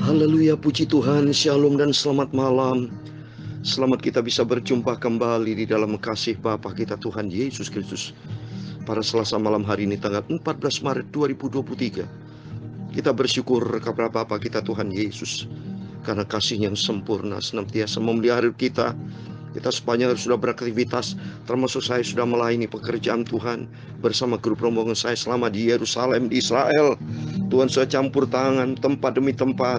Haleluya, puji Tuhan, shalom dan selamat malam. Selamat kita bisa berjumpa kembali di dalam kasih Bapa kita Tuhan Yesus Kristus. Pada Selasa malam hari ini tanggal 14 Maret 2023. Kita bersyukur kepada Bapa kita Tuhan Yesus, karena kasih-Nya yang sempurna senantiasa memelihara kita. Kita sepanjang hari sudah beraktivitas, termasuk saya sudah melayani pekerjaan Tuhan bersama grup rombongan saya selama di Yerusalem, di Israel. Tuhan sudah campur tangan tempat demi tempat.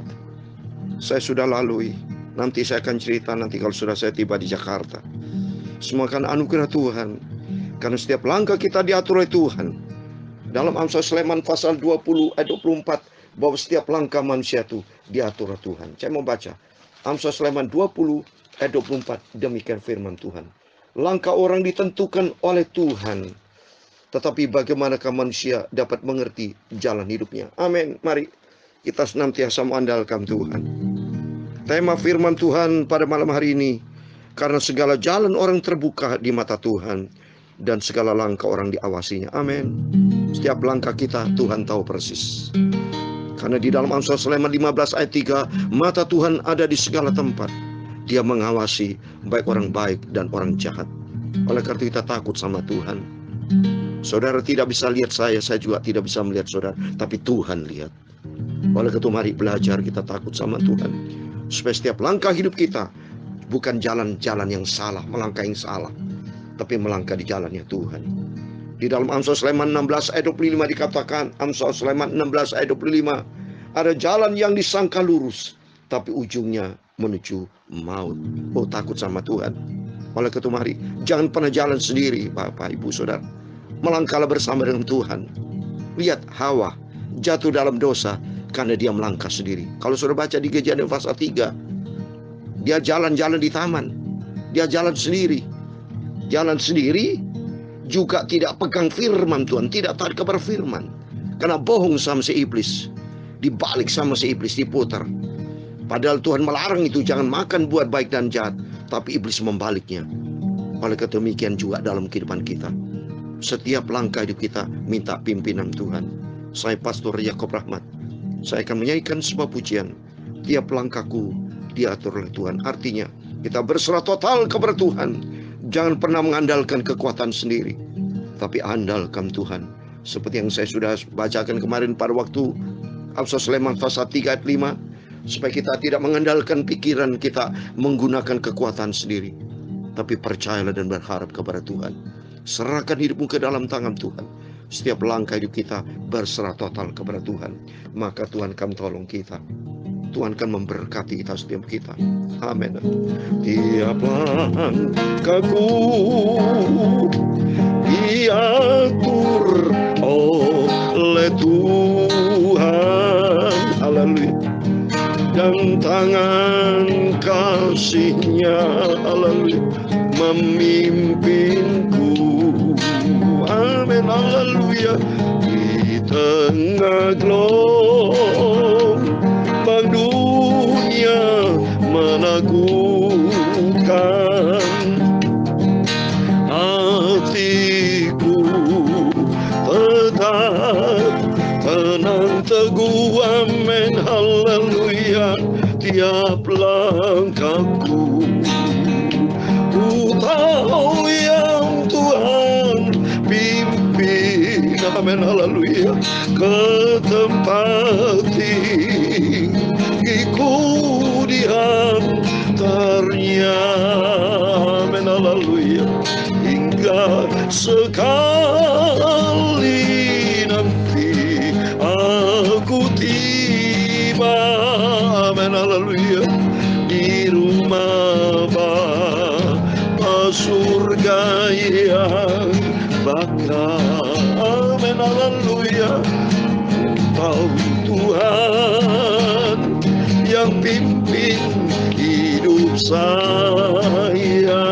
Saya sudah lalui. Nanti saya akan cerita nanti kalau sudah saya tiba di Jakarta. Semua kan anugerah Tuhan. Karena setiap langkah kita diatur oleh Tuhan. Dalam Amsal Sulaiman pasal 20 ayat 24, bahwa setiap langkah manusia itu diatur oleh Tuhan. Saya mau baca Amsal Sulaiman 20 ayat 24. Demikian firman Tuhan. Langkah orang ditentukan oleh Tuhan, tetapi bagaimanakah manusia dapat mengerti jalan hidupnya? Amin. Mari kita senantiasa mengandalkan Tuhan. Tema firman Tuhan pada malam hari ini, karena segala jalan orang terbuka di mata Tuhan, dan segala langkah orang diawasinya. Amin. Setiap langkah kita Tuhan tahu persis. Karena di dalam Amsal Sulaiman 15 ayat 3, mata Tuhan ada di segala tempat. Dia mengawasi baik orang baik dan orang jahat. Oleh karena itu kita takut sama Tuhan. Saudara tidak bisa lihat saya juga tidak bisa melihat saudara, tapi Tuhan lihat. Oleh karena itu mari belajar kita takut sama Tuhan, supaya setiap langkah hidup kita bukan jalan-jalan yang salah, melangkah yang salah, tapi melangkah di jalannya Tuhan. Di dalam Amsal Sulaiman 16 ayat 25 dikatakan, Amsal Sulaiman 16 ayat 25, ada jalan yang disangka lurus, tapi ujungnya menuju maut. Oh, takut sama Tuhan. Oleh karena itu mari jangan pernah jalan sendiri, Bapak, Ibu, Saudara. Melangkahlah bersama dengan Tuhan. Lihat Hawa jatuh dalam dosa karena dia melangkah sendiri. Kalau sudah baca di Kejadian pasal 3, dia jalan-jalan di taman. Dia jalan sendiri. Jalan sendiri juga tidak pegang firman Tuhan, tidak taat kepada firman. Karena bohong sama si iblis. Dibalik sama si iblis, diputar. Padahal Tuhan melarang itu, jangan makan buah baik dan jahat. Tapi iblis membaliknya. Oleh karena demikian juga dalam kehidupan kita. Setiap langkah hidup kita minta pimpinan Tuhan. Saya Pastor Yakob Rahmat. Saya akan menyanyikan sebuah pujian. Tiap langkahku diatur oleh Tuhan. Artinya kita berserah total kepada Tuhan. Jangan pernah mengandalkan kekuatan sendiri, tapi andalkan Tuhan. Seperti yang saya sudah bacakan kemarin pada waktu Amsal Sulaiman pasal 3 ayat 5. Supaya kita tidak mengandalkan pikiran kita menggunakan kekuatan sendiri, tapi percayalah dan berharap kepada Tuhan. Serahkan hidupmu ke dalam tangan Tuhan. Setiap langkah hidup kita berserah total kepada Tuhan, maka Tuhan akan tolong kita. Tuhan akan memberkati kita setiap kita. Amin. Tiap langkahku diatur oleh Tuhan. Haleluya. Dan tangan kasih-Nya, haleluya, memimpinku. Amin, haleluya. Di tengah gelombang dunia menakutkan, hatiku tetap tenang teguh. Amin, haleluya. Tiap langkahku ku tahu yang Tuhan pimpin. Amin, haleluya. Ke tempat tinggiku diantarnya. Amin, haleluya. Hingga sekali nanti aku tiba, amin, haleluya, di rumah Bapa surga yang bakal. Amin, haleluya. Tahu Tuhan yang pimpin hidup saya,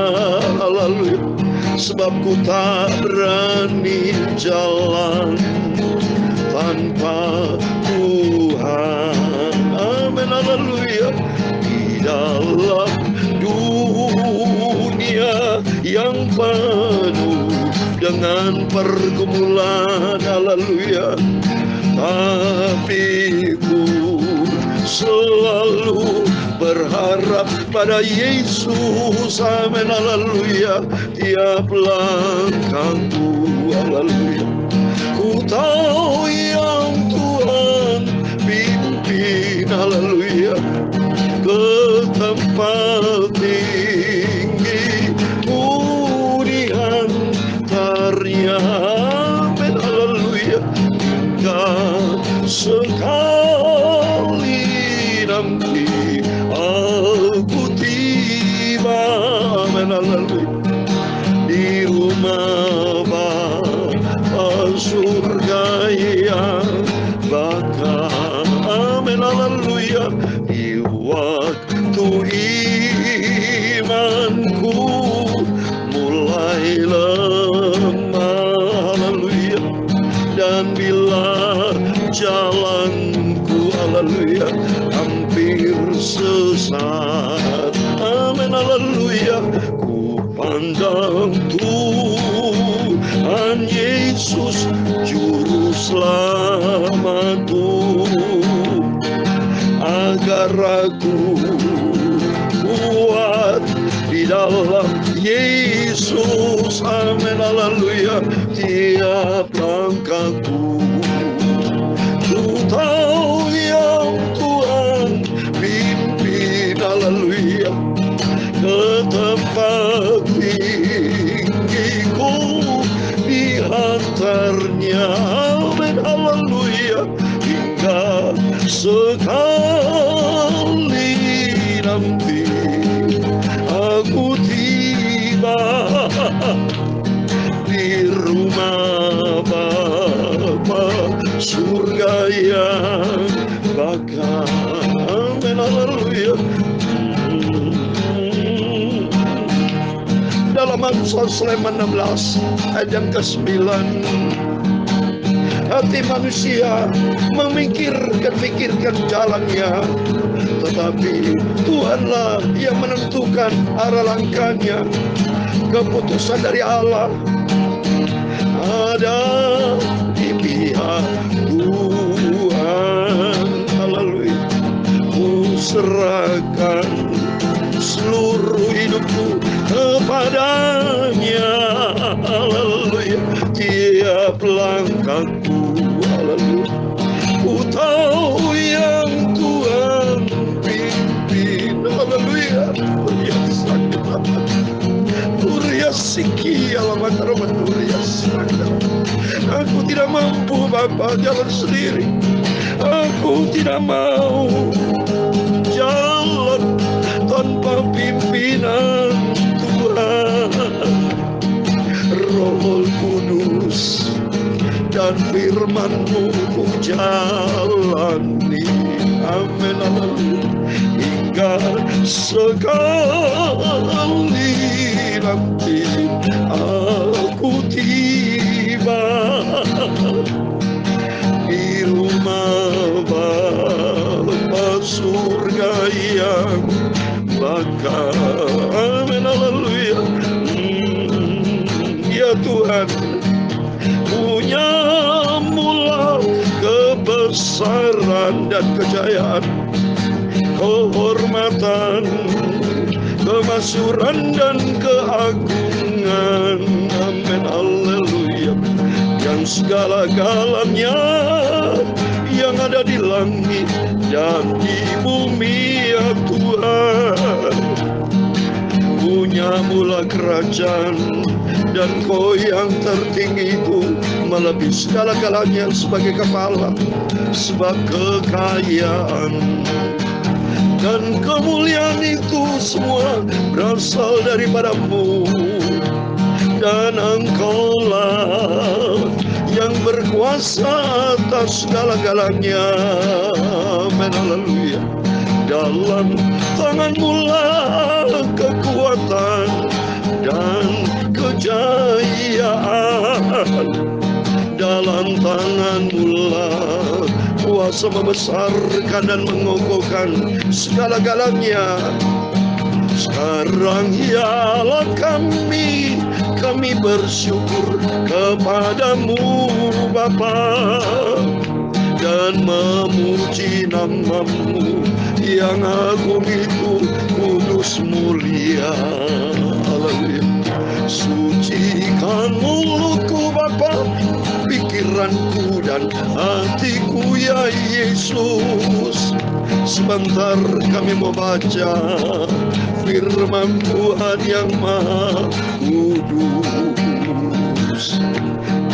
haleluya. Sebab ku tak berani jalan tanpa Tuhan. Amin, haleluya. Di dalam dunia yang penuh dengan pergumulan, haleluya, tapi ku selalu berharap pada Yesus. Amin, haleluya. Tiap langkahku, haleluya, ku tahu yang Tuhan pimpin, haleluya, ke tempat tinggi ku dihantarnya. Amin, haleluya. Hingga sekali nanti aku tiba, amin, haleluya, di rumah Bapa surga yang bakal, amin, haleluya. Di waktu imanku mulai lemah, haleluya, dan bila jalanku, haleluya, hampir sesat, amin, haleluya, ku pandang Tuhan Yesus juru selamatku, agar aku kuat di dalam Yesus, amin, haleluya. Tiap langkahku ku tahu yang Tuhan pimpin, haleluya, ke tempat tinggiku dihantarnya, amin, haleluya. Hingga sekali nanti aku tiba di rumah Bapa surga yang bakal, amin, haleluya. Dalam Amsal 16 ayat yang ke-9, hati manusia memikirkan jalannya, tetapi Tuhanlah yang menentukan arah langkahnya. Keputusan dari Allah ada di pihak Tuhan, haleluya. Ku serahkan seluruh hidupku kepadanya, haleluya. Tiap langkahku, haleluya, ku tahu yang Tuhan pimpin, haleluya. Aku tidak mampu, Bapa, jalan sendiri. Aku tidak mau jalan tanpa pimpinan Tuhan. Roh Kudus dan firman-Mu ku jalani, amin, haleluya. Hingga sekali nanti aku tiba di rumah Bapa surga yang bakal, amin, haleluya. Ya Tuhan, punya mula kebesaran dan kejayaan, kehormatan, kemasyhuran dan keagungan, amin, haleluya. Yang segala-galanya yang ada di langit dan di bumi, ya Tuhan, punya mula kerajaan, dan Kau yang tertinggi itu melebihi segala-galanya sebagai kepala. Sebab kekayaan dan kemuliaan itu semua berasal daripada-Mu, dan Engkau-lah yang berkuasa atas segala-galanya, amin, haleluya. Dalam tangan-Mu lah kekuatan dan kejayaan, dalam tangan-Mu lah kuasa membesarkan dan mengokohkan segala-galanya. Sekarang ialah kami bersyukur kepada-Mu, Bapa, dan memuji nama-Mu yang agung itu kudus mulia. Haleluya. Sucikan mulutku Bapa, pikiranku dan hatiku ya Yesus. Sebentar kami mau baca firman Tuhan yang maha kudus.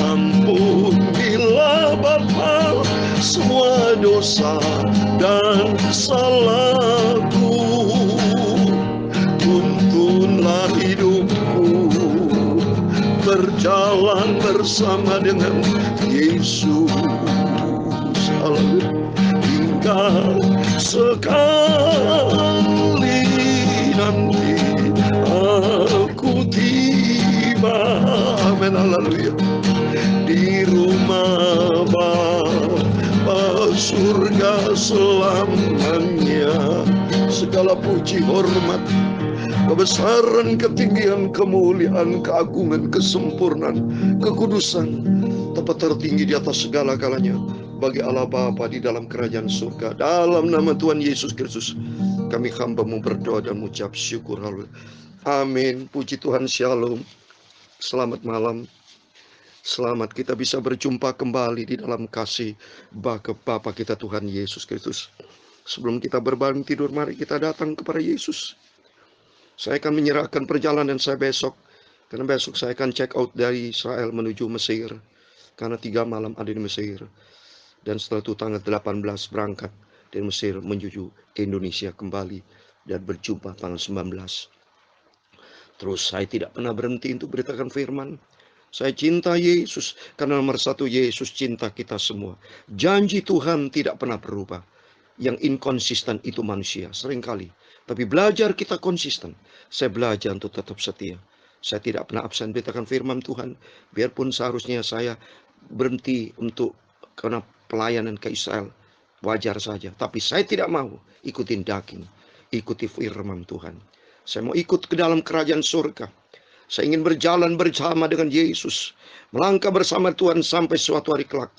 Ampunilah Bapa semua dosa dan salahku. Tuntunlah hidupku berjalan bersama dengan Yesus. Haleluya. Hingga sekali nanti aku tiba, amin, haleluya, di rumah Bapa surga selamanya. Segala puji, hormat, kebesaran, ketinggian, kemuliaan, keagungan, kesempurnaan, kekudusan, tempat tertinggi di atas segala galanya bagi Allah Bapa di dalam kerajaan surga. Dalam nama Tuhan Yesus Kristus kami hamba-Mu berdoa dan mengucap syukur. Haleluya. Amin. Puji Tuhan. Shalom. Selamat malam. Selamat kita bisa berjumpa kembali di dalam kasih Bapa kita Tuhan Yesus Kristus. Sebelum kita berbangun tidur, mari kita datang kepada Yesus. Saya akan menyerahkan perjalanan saya besok, karena besok saya akan check out dari Israel menuju Mesir, karena 3 malam ada di Mesir. Dan setelah itu tanggal 18 berangkat dari Mesir menuju ke Indonesia kembali dan berjumpa tanggal 19. Terus saya tidak pernah berhenti untuk beritakan firman. Saya cinta Yesus karena nomor 1 Yesus cinta kita semua. Janji Tuhan tidak pernah berubah. Yang inkonsisten itu manusia seringkali. Tapi belajar kita konsisten. Saya belajar untuk tetap setia. Saya tidak pernah absen beritakan firman Tuhan. Biarpun seharusnya saya berhenti untuk karena pelayanan ke Israel. Wajar saja. Tapi saya tidak mau ikutin daging. Ikuti firman Tuhan. Saya mau ikut ke dalam kerajaan surga. Saya ingin berjalan bersama dengan Yesus. Melangkah bersama Tuhan sampai suatu hari kelak.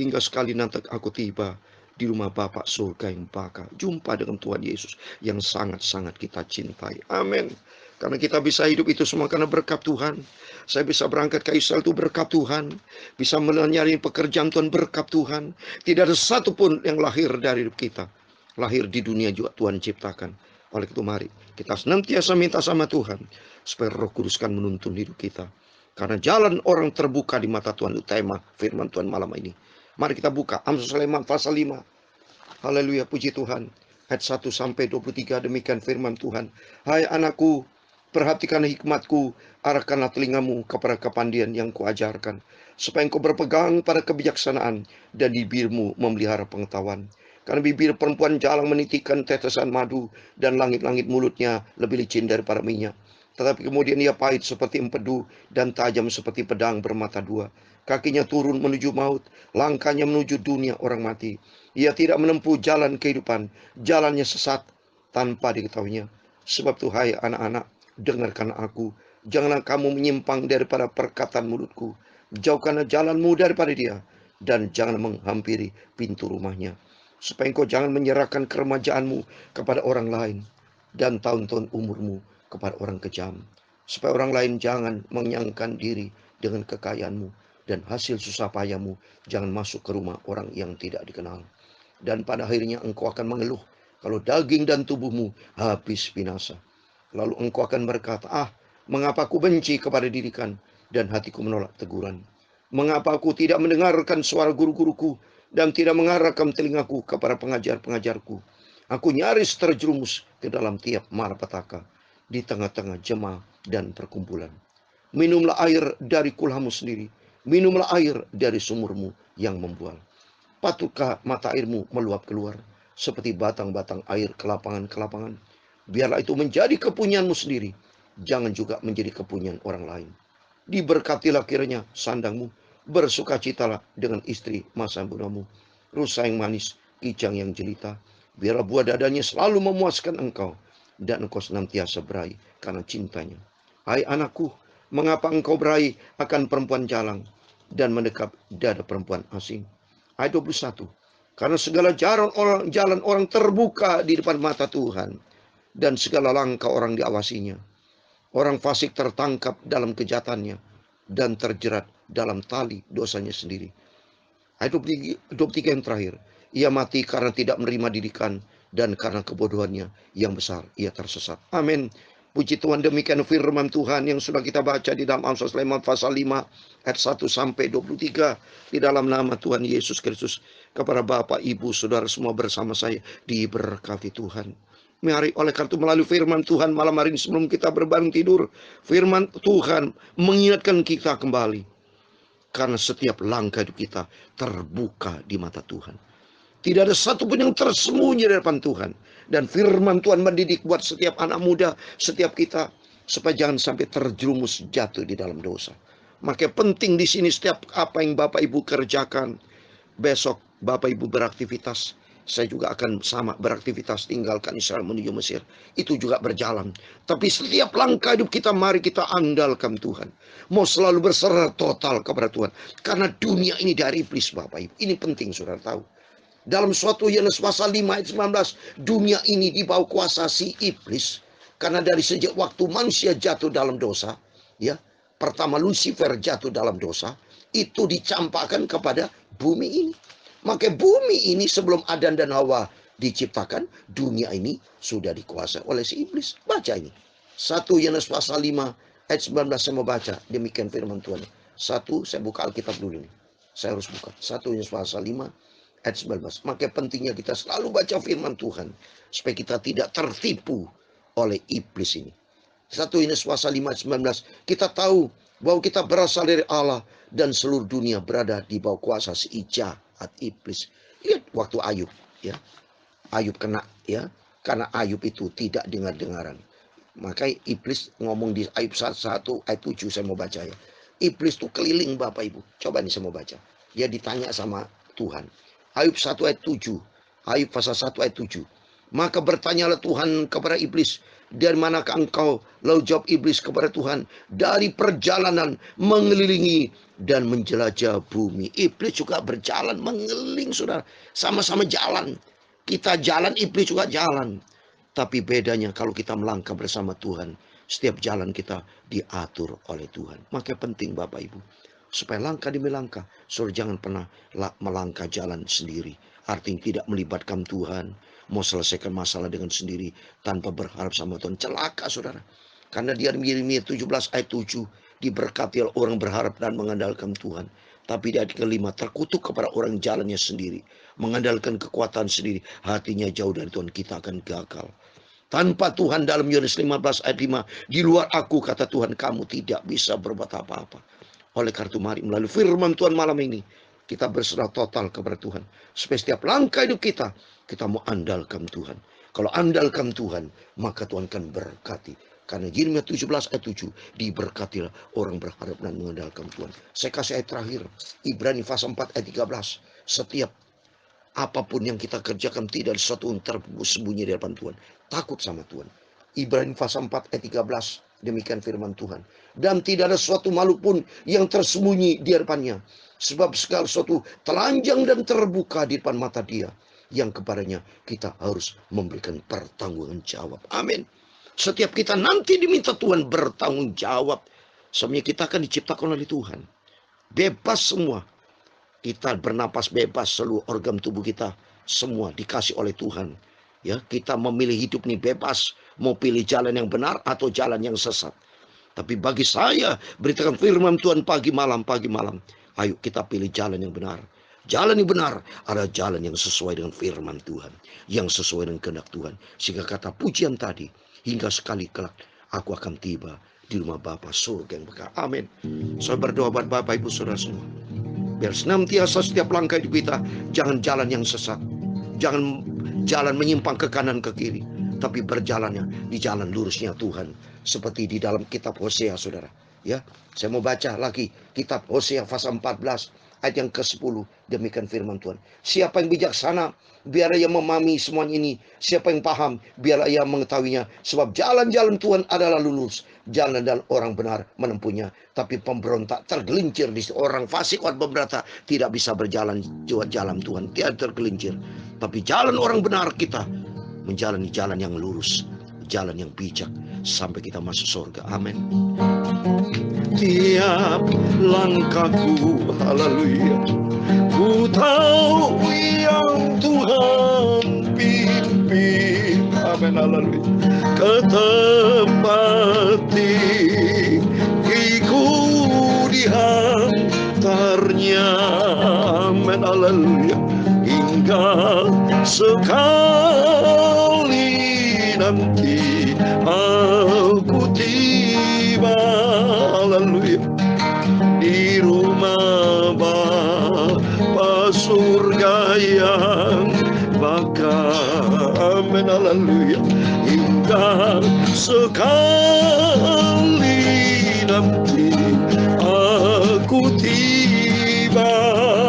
Hingga sekali nanti aku tiba di rumah Bapa surga yang baka. Jumpa dengan Tuhan Yesus yang sangat-sangat kita cintai. Amin. Karena kita bisa hidup itu semua karena berkat Tuhan. Saya bisa berangkat ke Israel itu berkat Tuhan. Bisa menyari pekerjaan Tuhan berkat Tuhan. Tidak ada satupun yang lahir dari hidup kita. Lahir di dunia juga Tuhan ciptakan. Oleh itu mari kita senantiasa minta sama Tuhan supaya Roh Kudus kan menuntun hidup kita. Karena jalan orang terbuka di mata Tuhan, itu tema firman Tuhan malam ini. Mari kita buka Amsal Sulaiman pasal 5. Haleluya, puji Tuhan. Ayat 1 sampai 23 demikian firman Tuhan. Hai anakku, perhatikan hikmatku, arahkanlah telingamu kepada kepandian yang kuajarkan, supaya engkau berpegang pada kebijaksanaan dan bibirmu memelihara pengetahuan. Karena bibir perempuan jalang menitikkan tetesan madu, dan langit-langit mulutnya lebih licin daripada minyak. Tetapi kemudian ia pahit seperti empedu dan tajam seperti pedang bermata dua. Kakinya turun menuju maut, langkahnya menuju dunia orang mati. Ia tidak menempuh jalan kehidupan, jalannya sesat tanpa diketahuinya. Sebab itu hai anak-anak, dengarkan aku, janganlah kamu menyimpang daripada perkataan mulutku. Jauhkanlah jalanmu daripada dia, dan jangan menghampiri pintu rumahnya. Supaya engkau jangan menyerahkan keremajaanmu kepada orang lain, dan tahun-tahun umurmu kepada orang kejam. Supaya orang lain jangan menyangkan diri dengan kekayaanmu, dan hasil susah payahmu jangan masuk ke rumah orang yang tidak dikenal. Dan pada akhirnya engkau akan mengeluh kalau daging dan tubuhmu habis binasa. Lalu engkau akan berkata, mengapa aku benci kepada didikan, dan hatiku menolak teguran? Mengapa aku tidak mendengarkan suara guru-guruku, dan tidak mengarahkan telingaku kepada pengajar-pengajarku? Aku nyaris terjerumus ke dalam tiap malapetaka, di tengah-tengah jemaah dan perkumpulan. Minumlah air dari kulhamu sendiri, minumlah air dari sumurmu yang membual. Patutkah mata airmu meluap keluar, seperti batang-batang air ke lapangan-kelapangan? Biarlah itu menjadi kepunyaanmu sendiri, jangan juga menjadi kepunyaan orang lain. Diberkatilah kiranya sandangmu, bersukacitalah dengan istri masa mudamu. Rusa yang manis, kijang yang jelita, biarlah buah dadanya selalu memuaskan engkau, dan engkau senantiasa berahi karena cintanya. Hai anakku, mengapa engkau berahi akan perempuan jalang, dan mendekap dada perempuan asing? Ayat 21. Karena segala jalan orang terbuka di depan mata Tuhan. Dan segala langkah orang diawasinya. Orang fasik tertangkap dalam kejahatannya. Dan terjerat dalam tali dosanya sendiri. Ayat 23 yang terakhir. Ia mati karena tidak menerima didikan. Dan karena kebodohannya yang besar ia tersesat. Amin. Puji Tuhan, demikian firman Tuhan yang sudah kita baca di dalam Amsal Sulaiman pasal 5 ayat 1 sampai 23 di dalam nama Tuhan Yesus Kristus. Kepada Bapak, Ibu, Saudara semua bersama saya diberkati Tuhan. Mari oleh karena itu melalui firman Tuhan malam hari ini sebelum kita berbangun tidur, firman Tuhan mengingatkan kita kembali. Karena setiap langkah hidup kita terbuka di mata Tuhan. Tidak ada satupun yang tersembunyi di depan Tuhan. Dan firman Tuhan mendidik buat setiap anak muda, setiap kita, supaya jangan sampai terjerumus jatuh di dalam dosa. Makanya penting di sini setiap apa yang Bapak Ibu kerjakan. Besok Bapak Ibu beraktivitas, saya juga akan sama beraktivitas, tinggalkan Israel menuju Mesir. Itu juga berjalan. Tapi setiap langkah hidup kita, mari kita andalkan Tuhan. Mau selalu berserah total kepada Tuhan. Karena dunia ini dari iblis Bapak Ibu. Ini penting saudara tahu. Dalam suatu Yohanes pasal 5 ayat 19, dunia ini di bawah kuasa si iblis. Karena dari sejak waktu manusia jatuh dalam dosa, ya, pertama Lucifer jatuh dalam dosa, itu dicampakkan kepada bumi ini. Maka bumi ini sebelum Adam dan Hawa diciptakan, dunia ini sudah dikuasai oleh si iblis. Baca ini. 1 Yohanes pasal 5 ayat 19 saya mau baca. Demikian firman Tuhan. 1, saya buka Alkitab dulu ini. Saya harus buka. 1 Yohanes pasal 5 ayat 19. Maka pentingnya kita selalu baca firman Tuhan. Supaya kita tidak tertipu oleh iblis ini. 1 Yohanes pasal 5 ayat 19. Kita tahu bahwa kita berasal dari Allah. Dan seluruh dunia berada di bawah kuasa si jahat iblis. Lihat waktu Ayub. Ya, Ayub kena. Ya, karena Ayub itu tidak dengar-dengaran. Maka iblis ngomong di Ayub 1 ayat 7. Saya mau baca ya. Iblis itu keliling Bapak Ibu. Coba nih saya mau baca. Dia ditanya sama Tuhan. Ayub 1 ayat 7. Ayub pasal 1 ayat 7. Maka bertanyalah Tuhan kepada iblis. Dari manakah engkau? Lalu jawab iblis kepada Tuhan. Dari perjalanan mengelilingi dan menjelajah bumi. Iblis juga berjalan mengeliling saudara. Sama-sama jalan. Kita jalan, iblis juga jalan. Tapi bedanya kalau kita melangkah bersama Tuhan. Setiap jalan kita diatur oleh Tuhan. Maka penting Bapak Ibu. Supaya langkah demi langkah. Saudara jangan pernah melangkah jalan sendiri. Artinya tidak melibatkan Tuhan. Mau selesaikan masalah dengan sendiri. Tanpa berharap sama Tuhan. Celaka saudara. Karena di Yeremia 17 ayat 7. Diberkati orang berharap dan mengandalkan Tuhan. Tapi di ayat kelima. Terkutuk kepada orang jalannya sendiri. Mengandalkan kekuatan sendiri. Hatinya jauh dari Tuhan. Kita akan gagal. Tanpa Tuhan dalam Yohanes 15 ayat 5. Di luar aku kata Tuhan. Kamu tidak bisa berbuat apa-apa. Oleh kartu mari melalui firman Tuhan malam ini. Kita berserah total kepada Tuhan. Supaya setiap langkah hidup kita. Kita mau andalkan Tuhan. Kalau andalkan Tuhan. Maka Tuhan akan berkati. Karena Yeremia 17 ayat 7. Diberkatilah orang berharap dan mengandalkan Tuhan. Saya kasih ayat terakhir. Ibrani pasal 4 ayat 13. Setiap apapun yang kita kerjakan. Tidak ada sesuatu yang tersembunyi di depan Tuhan. Takut sama Tuhan. Ibrani pasal 4 ayat 13. Demikian firman Tuhan. Dan tidak ada suatu makhluk pun yang tersembunyi di hadapannya. Sebab segala sesuatu telanjang dan terbuka di depan mata Dia. Yang kepadanya kita harus memberikan pertanggungan jawab. Amin. Setiap kita nanti diminta Tuhan bertanggung jawab. Sebenarnya kita akan diciptakan oleh Tuhan. Bebas semua. Kita bernapas bebas. Seluruh organ tubuh kita semua dikasih oleh Tuhan. Ya, kita memilih hidup nih bebas. Mau pilih jalan yang benar atau jalan yang sesat. Tapi bagi saya, beritakan firman Tuhan pagi malam. Ayo kita pilih jalan yang benar. Jalan yang benar adalah jalan yang sesuai dengan firman Tuhan. Yang sesuai dengan kehendak Tuhan. Sehingga kata pujian tadi, hingga sekali kelak aku akan tiba di rumah Bapa surga yang berkah. Amin. Saya berdoa buat Bapak Ibu Saudara semua. Biar senantiasa setiap langkah hidup kita, jangan jalan yang sesat. Jangan jalan menyimpang ke kanan ke kiri. Tapi berjalannya di jalan lurusnya Tuhan. Seperti di dalam kitab Hosea saudara. Ya, saya mau baca lagi kitab Hosea pasal 14 ayat yang ke-10. Demikian firman Tuhan. Siapa yang bijaksana, biar ia memahami semuanya ini. Siapa yang paham, biar ia mengetahuinya. Sebab jalan-jalan Tuhan adalah lurus, jalan dan orang benar menempuhnya. Tapi pemberontak tergelincir di orang fasik, orang pemberata tidak bisa berjalan jalan Tuhan, tidak tergelincir. Tapi jalan orang benar kita menjalani jalan yang lurus, jalan yang bijak, sampai kita masuk surga. Amin. Tiap langkahku, haleluya, ku tahu yang Tuhan pimpin. Amin, haleluya. Ke tempat tinggiku dihantarnya. Amin, haleluya. Hingga sekali nanti aku tiba, haleluya, di rumah Bapa surga yang bakal. Amin, haleluya. Hingga sekali nanti aku tiba,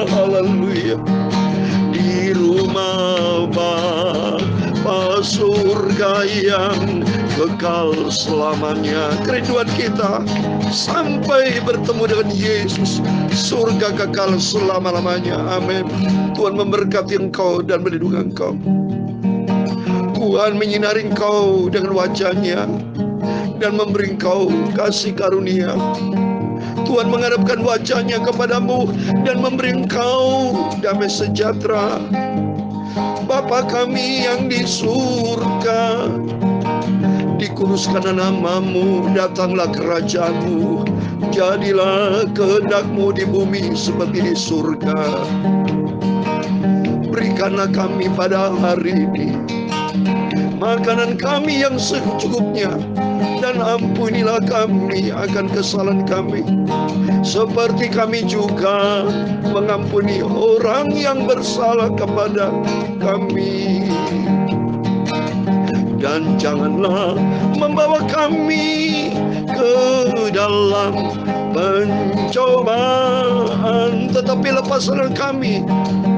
haleluya, di rumah Bapa surga yang kekal selamanya. Kerinduan kita sampai bertemu dengan Yesus, surga kekal selama-lamanya. Amin. Tuhan memberkati engkau dan melindungi engkau. Tuhan menyinari engkau dengan wajah-Nya dan memberi engkau kasih karunia. Tuhan menghadapkan wajah-Nya kepadamu dan memberi engkau damai sejahtera. Bapa kami yang di surga, dikuduskanlah namamu, datanglah kerajaan-Mu, jadilah kehendak-Mu di bumi seperti di surga. Berikanlah kami pada hari ini makanan kami yang secukupnya, dan ampunilah kami akan kesalahan kami, seperti kami juga mengampuni orang yang bersalah kepada kami. Dan janganlah membawa kami ke dalam pencobaan, tetapi lepaskanlah kami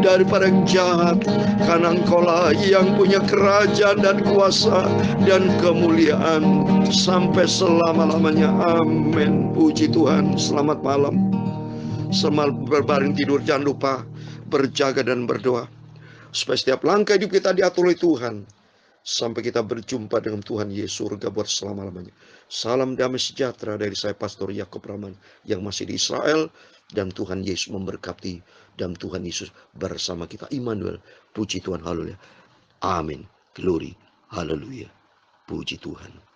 daripada yang jahat, karena Engkau-lah yang punya kerajaan dan kuasa dan kemuliaan sampai selama-lamanya. Amin. Puji Tuhan. Selamat malam. Selamat berbaring tidur. Jangan lupa berjaga dan berdoa supaya setiap langkah hidup kita diatur oleh Tuhan, sampai kita berjumpa dengan Tuhan Yesus surga buat selama-lamanya. Salam damai sejahtera dari saya, Pastor Yakob Rahman, yang masih di Israel. Dan Tuhan Yesus memberkati, dan Tuhan Yesus bersama kita. Immanuel. Puji Tuhan. Haleluya. Amin. Glory. Haleluya. Puji Tuhan.